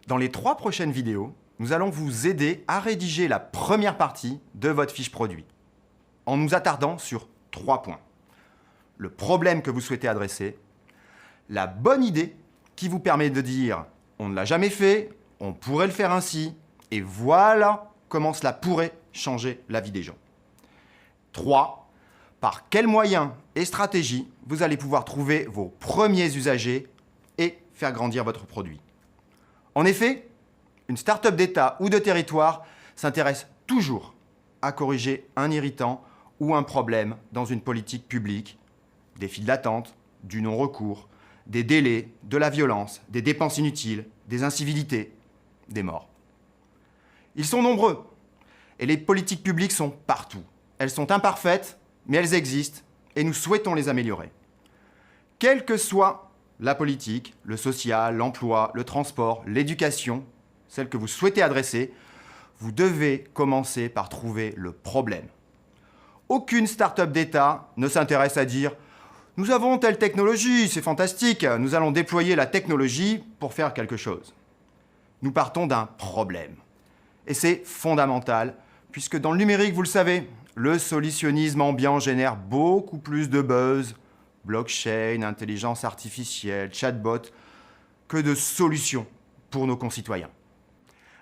Dans les 3 prochaines vidéos, nous allons vous aider à rédiger la première partie de votre fiche produit, en nous attardant sur 3 points. Le problème que vous souhaitez adresser, la bonne idée qui vous permet de dire « on ne l'a jamais fait, on pourrait le faire ainsi, et voilà comment cela pourrait changer la vie des gens ». 3. Par quels moyens et stratégies vous allez pouvoir trouver vos premiers usagers et faire grandir votre produit. En effet, une start-up d'État ou de territoire s'intéresse toujours à corriger un irritant ou un problème dans une politique publique, des files d'attente, du non-recours, des délais, de la violence, des dépenses inutiles, des incivilités, des morts. Ils sont nombreux et les politiques publiques sont partout. Elles sont imparfaites, mais elles existent et nous souhaitons les améliorer. Quelle que soit la politique, le social, l'emploi, le transport, l'éducation, celle que vous souhaitez adresser, vous devez commencer par trouver le problème. Aucune start-up d'État ne s'intéresse à dire « Nous avons telle technologie, c'est fantastique, nous allons déployer la technologie pour faire quelque chose ». Nous partons d'un problème. Et c'est fondamental, puisque dans le numérique, vous le savez, le solutionnisme ambiant génère beaucoup plus de buzz, blockchain, intelligence artificielle, chatbot, que de solutions pour nos concitoyens.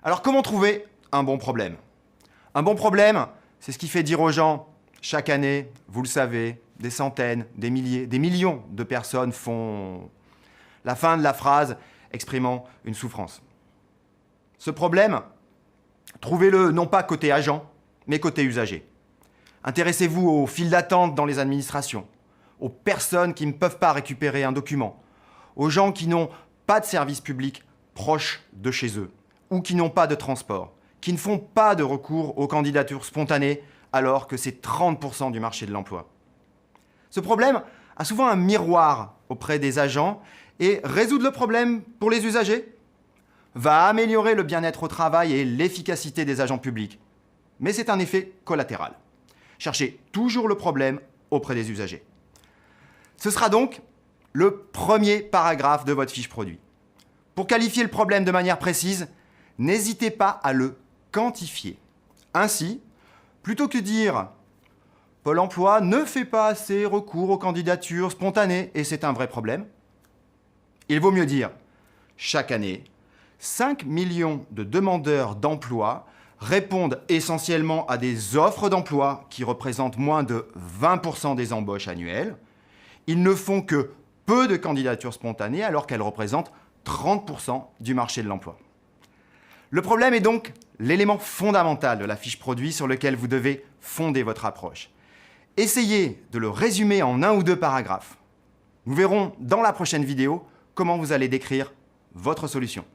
Alors comment trouver un bon problème? Un bon problème, c'est ce qui fait dire aux gens, chaque année, vous le savez, des centaines, des milliers, des millions de personnes font la fin de la phrase exprimant une souffrance. Ce problème, trouvez-le non pas côté agent, mais côté usager. Intéressez-vous aux files d'attente dans les administrations, aux personnes qui ne peuvent pas récupérer un document, aux gens qui n'ont pas de service public proche de chez eux, ou qui n'ont pas de transport, qui ne font pas de recours aux candidatures spontanées, alors que c'est 30% du marché de l'emploi. Ce problème a souvent un miroir auprès des agents et résoudre le problème pour les usagers va améliorer le bien-être au travail et l'efficacité des agents publics. Mais c'est un effet collatéral. Cherchez toujours le problème auprès des usagers. Ce sera donc le premier paragraphe de votre fiche produit. Pour qualifier le problème de manière précise, n'hésitez pas à le quantifier. Ainsi, plutôt que dire « Pôle emploi ne fait pas assez recours aux candidatures spontanées et c'est un vrai problème », il vaut mieux dire « Chaque année, 5 millions de demandeurs d'emploi répondent essentiellement à des offres d'emploi qui représentent moins de 20% des embauches annuelles. Ils ne font que peu de candidatures spontanées alors qu'elles représentent 30% du marché de l'emploi. » Le problème est donc l'élément fondamental de la fiche produit sur lequel vous devez fonder votre approche. Essayez de le résumer en 1 ou 2 paragraphes. Nous verrons dans la prochaine vidéo comment vous allez décrire votre solution.